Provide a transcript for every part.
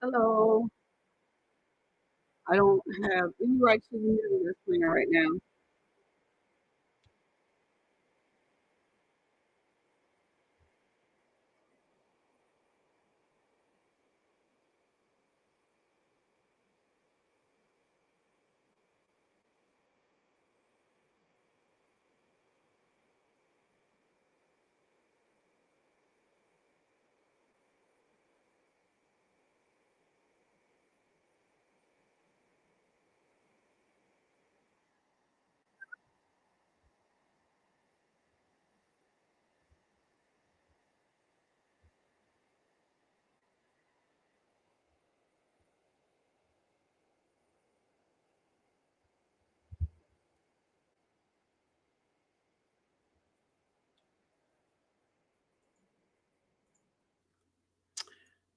Hello. I don't have any rights to the music that's playing right now.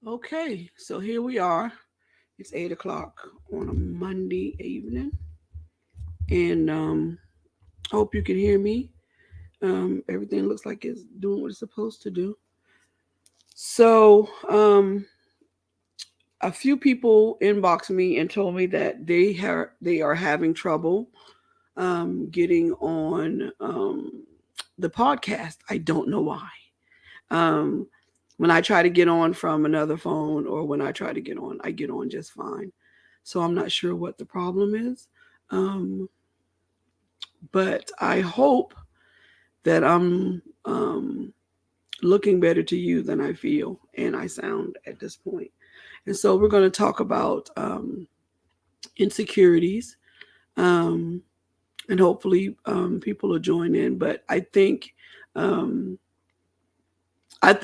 Okay, so here we are. It's 8 o'clock on a Monday evening, and hope you can hear me. Everything looks like it's doing what it's supposed to do. So, a few people inboxed me and told me that they are having trouble getting on the podcast. I don't know why. Um, when I try to get on from another phone or when I try to get on, I get on just fine. So I'm not sure what the problem is. Um, but I hope that I'm looking better to you than I feel and I sound at this point. And so we're going to talk about insecurities. Um, and hopefully people will join in. But I think um,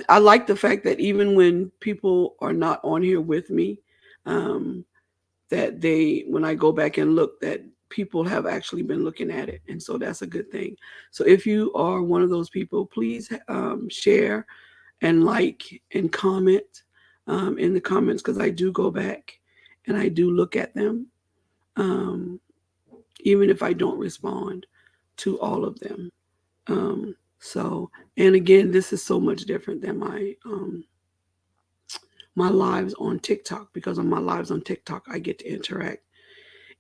I like the fact that even when people are not on here with me, um, that they when I go back and look that people have actually been looking at it, and so that's a good thing. So if you are one of those people, please share and like and comment in the comments because I do go back and I do look at them, um, even if I don't respond to all of them. So, and again, this is so much different than my lives on TikTok because on my lives on TikTok, I get to interact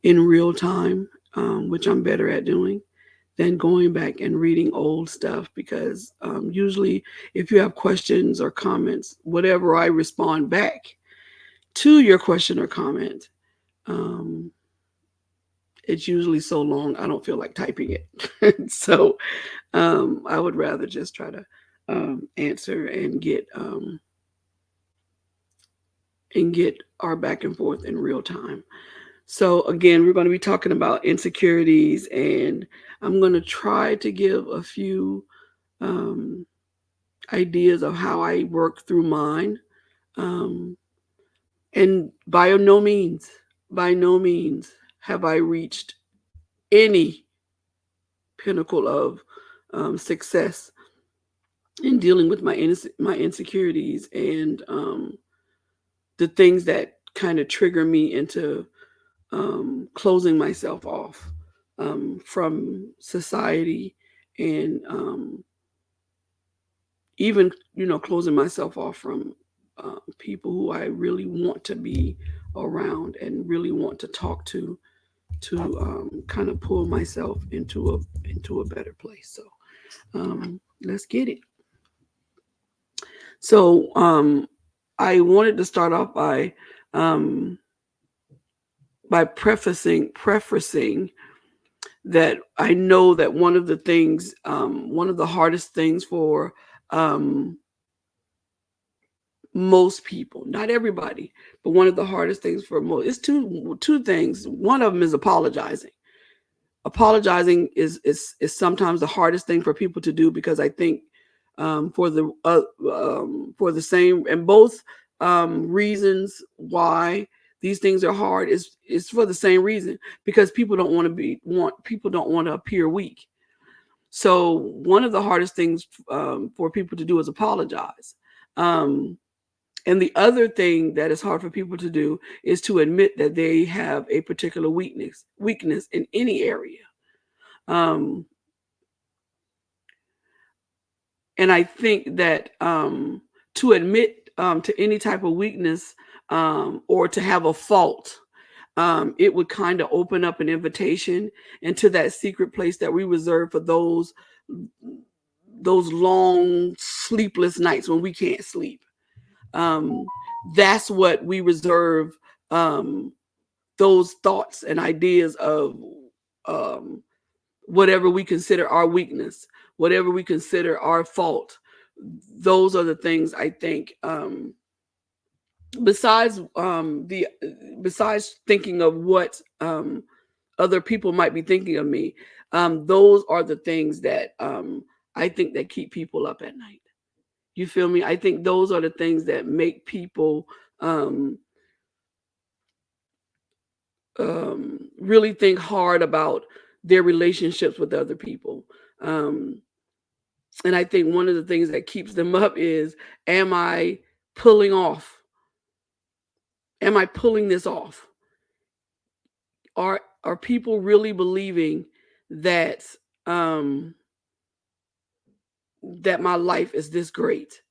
in real time, which I'm better at doing than going back and reading old stuff because usually if you have questions or comments, whatever I respond back to your question or comment, um, it's usually so long I don't feel like typing it. So I would rather just try to answer and get our back and forth in real time. So again, we're going to be talking about insecurities, and I'm going to try to give a few um, ideas of how I work through mine. Um, and by no means have I reached any pinnacle of success in dealing with my insecurities and the things that kind of trigger me into closing myself off from society and even closing myself off from people who I really want to be around and really want to talk to kind of pull myself into a better place. So let's get it. So I wanted to start off um, by prefacing that I know that one of the hardest things for um, most people, not everybody, but one of the hardest things for most is two things. One of them is apologizing. Apologizing is sometimes the hardest thing for people to do because I think for the same and both reasons why these things are hard is for the same reason because people don't want to appear weak. So one of the hardest things for people to do is apologize. Um, and the other thing that is hard for people to do is to admit that they have a particular weakness in any area. Um, and I think that to admit to any type of weakness or to have a fault, it would kind of open up an invitation into that secret place that we reserve for those long sleepless nights when we can't sleep. Um, that's what we reserve, um, those thoughts and ideas of, um, whatever we consider our weakness, whatever we consider our fault. Those are the things I think, besides the besides thinking of what other people might be thinking of me, those are the things that, I think that keep people up at night. You feel me? I think those are the things that make people, um, really think hard about their relationships with other people. Um, and I think one of the things that keeps them up is, am I pulling off? Am I pulling this off? Are people really believing that, um, that my life is this great?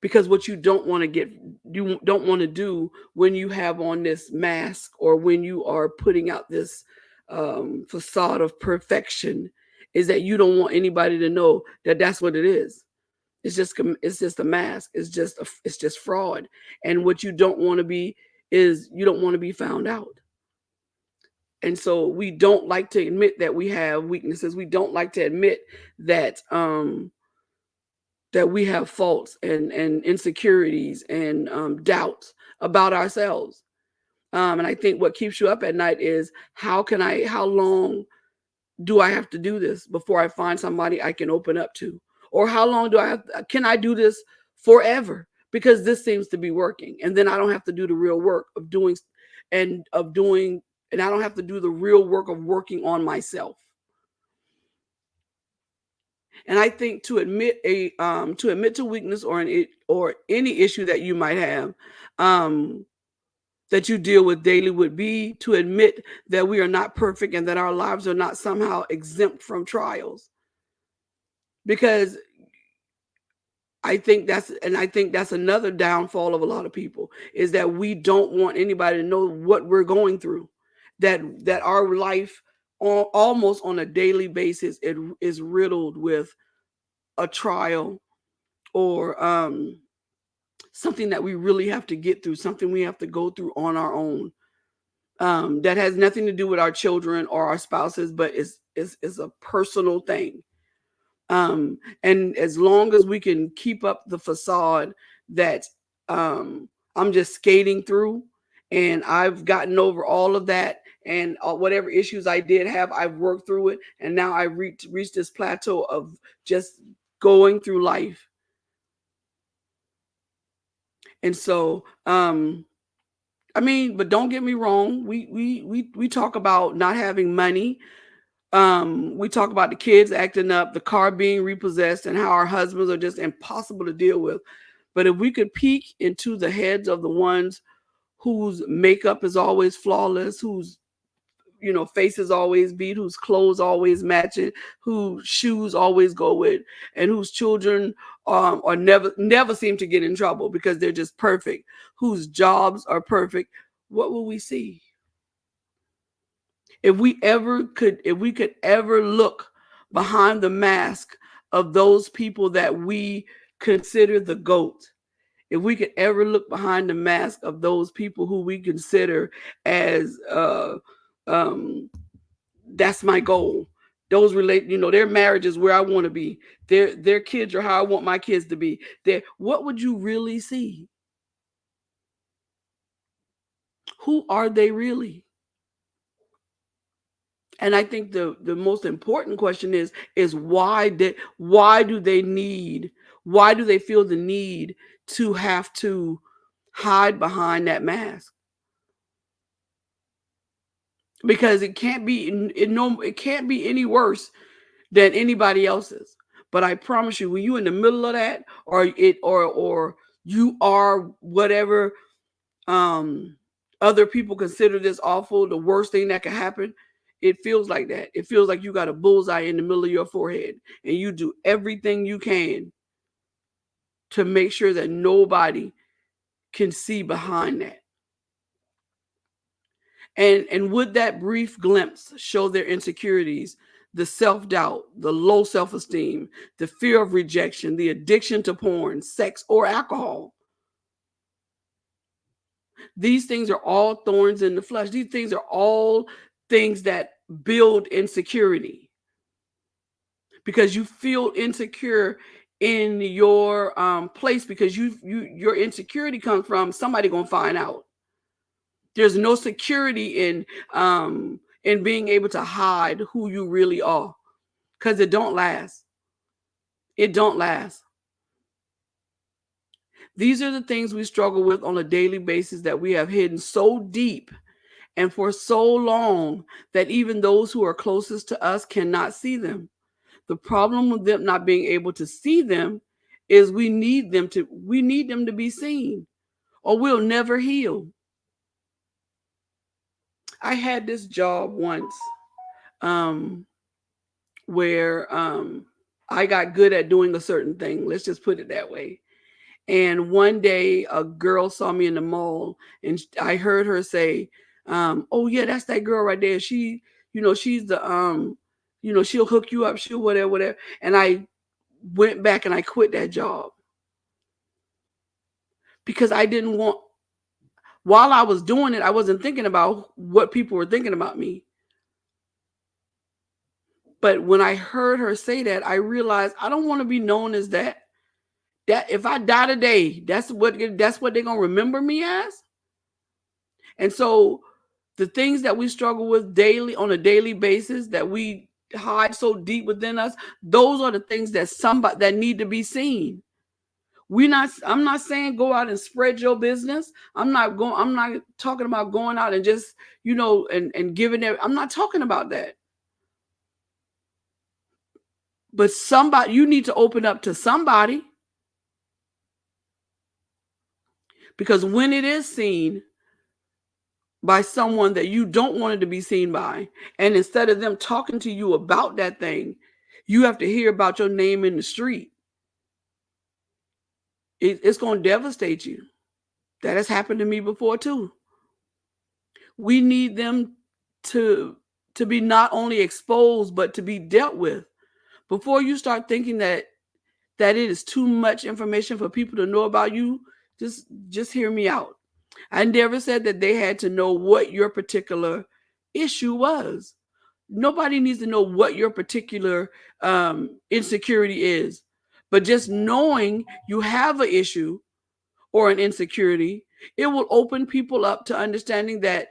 Because what you don't want to do when you have on this mask, or when you are putting out this, facade of perfection, is that you don't want anybody to know that that's what it is. It's just a mask. It's just fraud. And what you don't want to be is, you don't want to be found out. And so we don't like to admit that we have weaknesses. We don't like to admit that, that we have faults and insecurities and, doubts about ourselves. And I think what keeps you up at night is, how long do I have to do this before I find somebody I can open up to? Or how long can I do this forever? Because this seems to be working. And then I don't have to do the real work of doing, and I don't have to do the real work of working on myself. And I think to admit to weakness, or any issue that you might have, um, that you deal with daily, would be to admit that we are not perfect and that our lives are not somehow exempt from trials. Because I think that's another downfall of a lot of people, is that we don't want anybody to know what we're going through. That our life, almost on a daily basis, it is riddled with a trial, or, something that we really have to get through, something we have to go through on our own. That has nothing to do with our children or our spouses, but is a personal thing. And as long as we can keep up the facade that, I'm just skating through, and I've gotten over all of that, and, whatever issues I did have, I've worked through it, and now I've reached this plateau of just going through life. And so, I mean, but don't get me wrong. We talk about not having money. We talk about the kids acting up, the car being repossessed, and how our husbands are just impossible to deal with. But if we could peek into the heads of the ones whose makeup is always flawless, whose, face is always beat, whose clothes always match it, whose shoes always go with, and whose children, are never seem to get in trouble because they're just perfect, whose jobs are perfect, what will we see? If we could ever look behind the mask of those people that we consider the GOAT, if we could ever look behind the mask of those people who we consider as, um, that's my goal. Those their marriage is where I want to be. Their kids are how I want my kids to be. What would you really see? Who are they really? And I think the most important question is why do they feel the need to have to hide behind that mask? Because it can't be any worse than anybody else's. But I promise you, when you in the middle of that, or you are whatever, um other people consider this awful, the worst thing that could happen, it feels like that. It feels like you got a bullseye in the middle of your forehead, and you do everything you can to make sure that nobody can see behind that. And would that brief glimpse show their insecurities, the self-doubt, the low self-esteem, the fear of rejection, the addiction to porn, sex, or alcohol? These things are all thorns in the flesh. These things are all things that build insecurity, because you feel insecure in your place, because your insecurity comes from somebody gonna find out. There's no security in being able to hide who you really are, because it don't last. It don't last. These are the things we struggle with on a daily basis that we have hidden so deep and for so long that even those who are closest to us cannot see them. The problem with them not being able to see them is we need them to be seen, or we'll never heal. I had this job once, um, where I got good at doing a certain thing. Let's just put it that way. And one day, a girl saw me in the mall, and I heard her say, "Oh yeah, that's that girl right there. She's the she'll hook you up, she'll whatever, whatever." And I went back and I quit that job because I didn't want. While I was doing it, I wasn't thinking about what people were thinking about me. But when I heard her say that, I realized I don't want to be known as that. That if I die today, that's what they're gonna remember me as. And so the things that we struggle with daily on a daily basis that we hide so deep within us, those are the things that need to be seen. I'm not saying go out and spread your business. I'm not talking about going out and just, and giving it. I'm not talking about that. But you need to open up to somebody, because when it is seen by someone that you don't want it to be seen by, and instead of them talking to you about that thing, you have to hear about your name in the street. It's going to devastate you. That has happened to me before too. We need them to be not only exposed but to be dealt with. Before you start thinking that it is too much information for people to know about you, just hear me out. I never said that they had to know what your particular issue was. Nobody needs to know what your particular insecurity is. But just knowing you have an issue or an insecurity, it will open people up to understanding that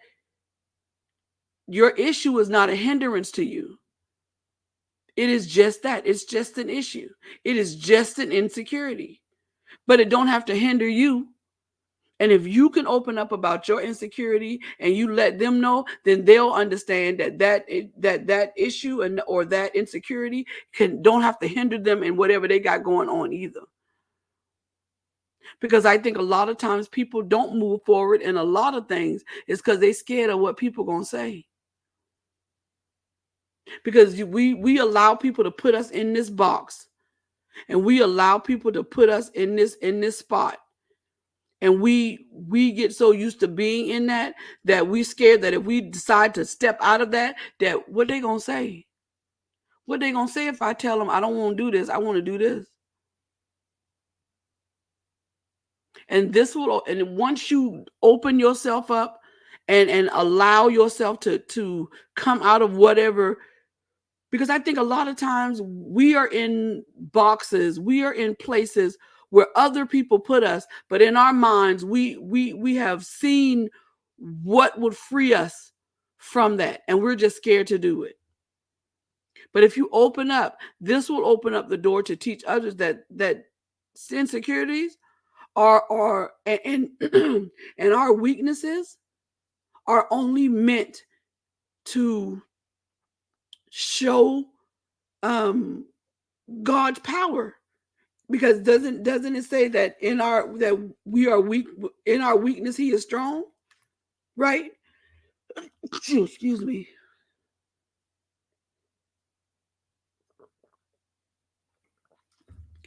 your issue is not a hindrance to you. It is just that. It's just an issue. It is just an insecurity. But it don't have to hinder you. And if you can open up about your insecurity and you let them know, then they'll understand that issue or that insecurity don't have to hinder them in whatever they got going on either. Because I think a lot of times people don't move forward in a lot of things is because they're scared of what people gonna say. Because we allow people to put us in this box, and we allow people to put us in this spot, and we get so used to being in that we scared that if we decide to step out of that what they gonna say? What they gonna say if I tell them I don't want to do this, I want to do this? And once you open yourself up and allow yourself to come out of whatever, because I think a lot of times we are in boxes, we are in places where other people put us, but in our minds we have seen what would free us from that, and we're just scared to do it. But if you open up, this will open up the door to teach others that insecurities are and and our weaknesses are only meant to show um God's power. Because doesn't it say that that we are weak, in our weakness he is strong, right? Excuse me.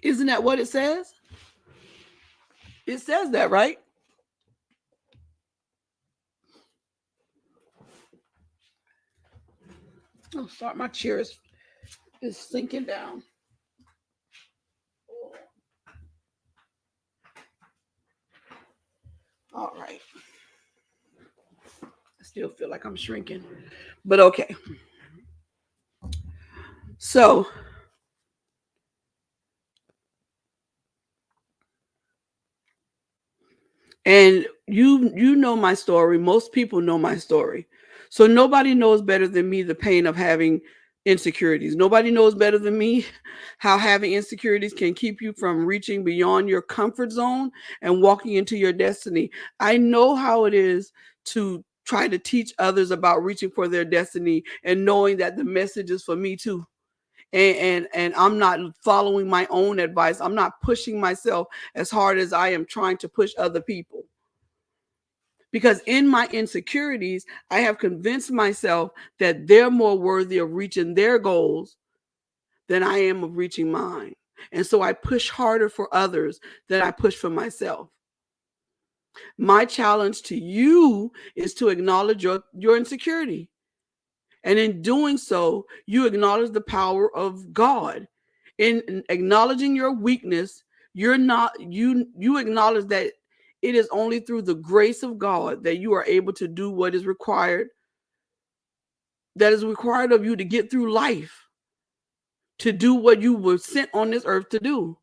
Isn't that what it says? It says that, right? Oh, sorry, my chair is sinking down. All right. I still feel like I'm shrinking, but okay. So, and you know my story. Most people know my story. So nobody knows better than me the pain of having insecurities. Nobody knows better than me how having insecurities can keep you from reaching beyond your comfort zone and walking into your destiny. I know how it is to try to teach others about reaching for their destiny and knowing that the message is for me too. And I'm not following my own advice. I'm not pushing myself as hard as I am trying to push other people. Because in my insecurities, I have convinced myself that they're more worthy of reaching their goals than I am of reaching mine. And so I push harder for others than I push for myself. My challenge to you is to acknowledge your insecurity. And in doing so, you acknowledge the power of God. In acknowledging your weakness, you acknowledge that it is only through the grace of God that you are able to do what is required, that is required of you to get through life, to do what you were sent on this earth to do.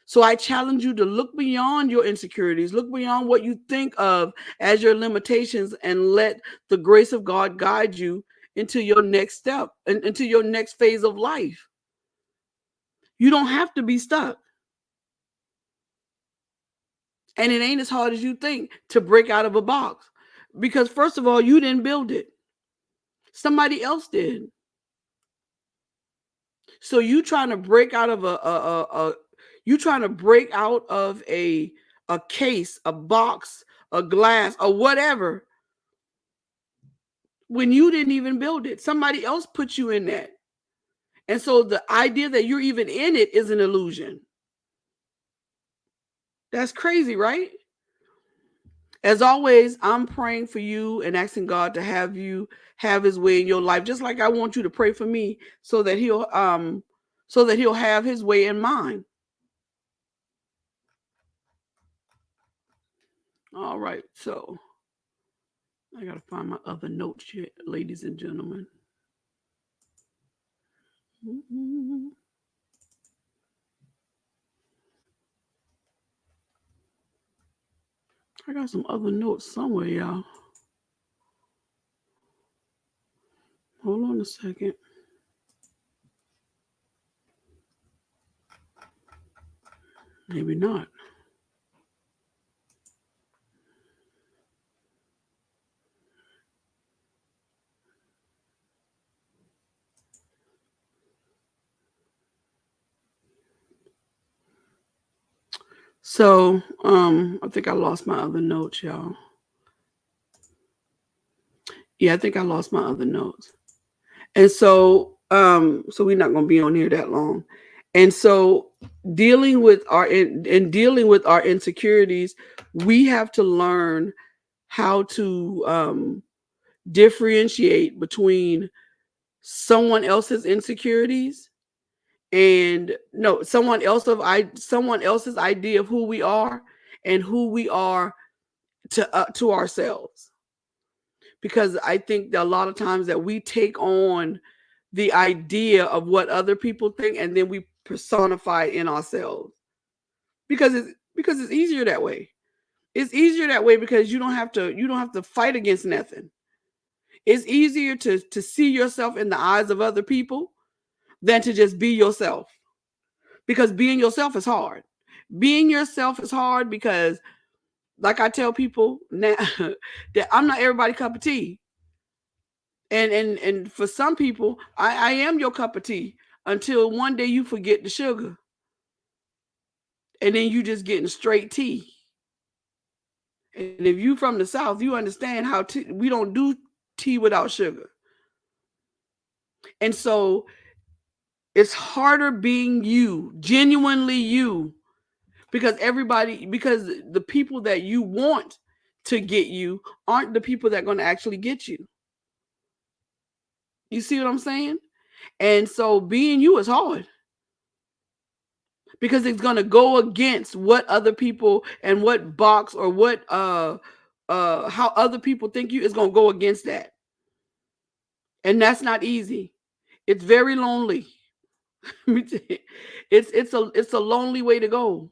So I challenge you to look beyond your insecurities, look beyond what you think of as your limitations, and let the grace of God guide you into your next step and into your next phase of life. You don't have to be stuck. And it ain't as hard as you think to break out of a box. Because first of all, you didn't build it. Somebody else did. So you trying to break out of you trying to break out of a case, a box, a glass, or whatever, when you didn't even build it. Somebody else put you in that. And so the idea that you're even in it is an illusion. That's crazy, right? As always, I'm praying for you and asking God to have you have his way in your life, just like I want you to pray for me so that he'll have his way in mine. All right, so I gotta find my other notes here, ladies and gentlemen. I got some other notes somewhere, y'all. Hold on a second. Maybe not. So, I think I lost my other notes, y'all. Yeah, I think I lost my other notes. And so we're not going to be on here that long. And so dealing with our insecurities, we have to learn how to differentiate between someone else's insecurities and no someone else's idea of who we are and who we are to ourselves. Because I think that a lot of times that we take on the idea of what other people think and then we personify it in ourselves, because it's easier that way. It's easier that way because you don't have to fight against nothing. It's easier to see yourself in the eyes of other people than to just be yourself, because being yourself is hard. Being yourself is hard because, like I tell people now, that I'm not everybody cup of tea. And for some people, I am your cup of tea until one day you forget the sugar, and then you just getting straight tea. And if you from the South, you understand how we don't do tea without sugar. And so it's harder being you, genuinely you, because the people that you want to get you aren't the people that are going to actually get you. You see what I'm saying? And so being you is hard because it's going to go against what other people and what box or what how other people think you is going to go against that. And that's not easy. It's very lonely. It's a lonely way to go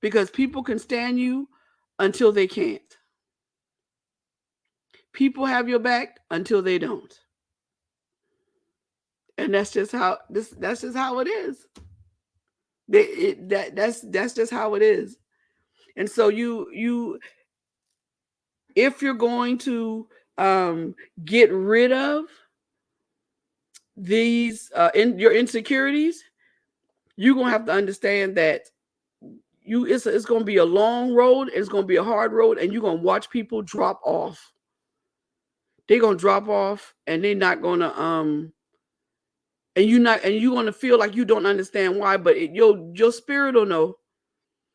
because people can stand you until they can't. People have your back until they don't. And that's just how it is. That's just how it is. And so you if you're going to get rid of these in your insecurities, you're gonna have to understand that it's gonna be a long road, it's gonna be a hard road, and you're gonna watch people drop off. They're gonna drop off and they're not gonna and you're gonna feel like you don't understand why, but your spirit will know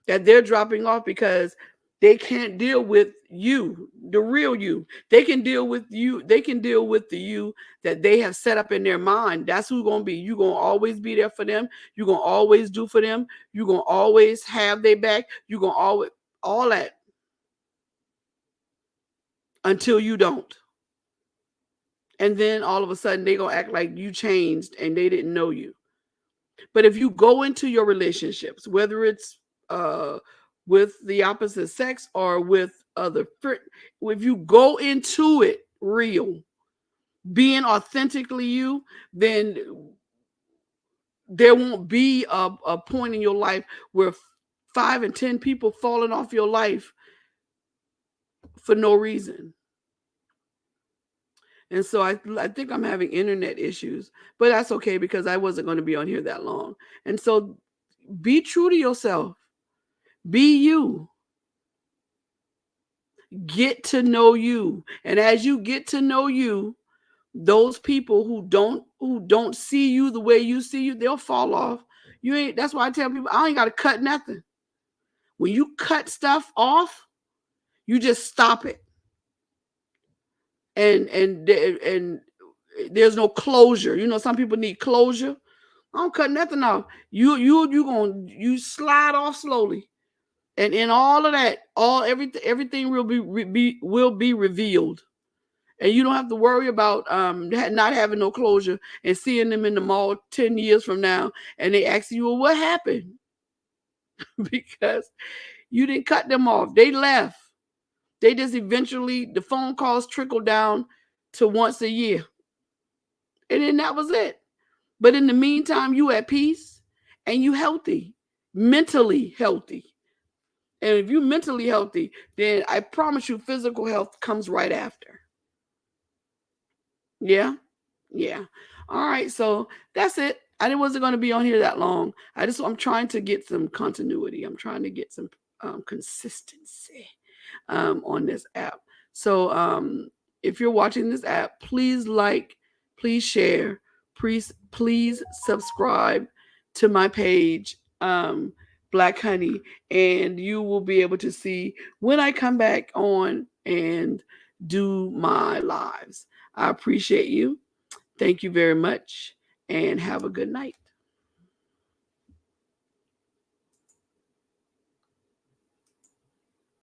that they're dropping off because they can't deal with you, the real you. They can deal with you. They can deal with the you that they have set up in their mind. That's who's going to be. You're going to always be there for them. You're going to always do for them. You're going to always have their back. You're going to always, all that until you don't. And then all of a sudden they're going to act like you changed and they didn't know you. But if you go into your relationships, whether it's with the opposite sex or with other, if you go into it real, being authentically you, then there won't be a point in your life where 5 and 10 people falling off your life for no reason. And so I think I'm having internet issues, but that's okay because I wasn't going to be on here that long. And so be true to yourself. Be you. Get to know you. And as you get to know you, those people who don't see you the way you see you, they'll fall off. You ain't That's why I tell people I ain't got to cut nothing. When you cut stuff off, you just stop it. And there's no closure. You know, some people need closure. I don't cut nothing off. You slide off slowly. And in all of that, everything will be revealed. And you don't have to worry about not having no closure and seeing them in the mall 10 years from now and they ask you, well, what happened? Because you didn't cut them off. They left. They just eventually, the phone calls trickled down to once a year. And then that was it. But in the meantime, you at peace and you healthy, mentally healthy. And if you're mentally healthy, then I promise you physical health comes right after. Yeah. Yeah. All right. So that's it. I wasn't going to be on here that long. I'm trying to get some continuity. I'm trying to get some consistency on this app. So if you're watching this app, please like, please share, please subscribe to my page, Black Honey, and you will be able to see when I come back on and do my lives. I appreciate you. Thank you very much and have a good night.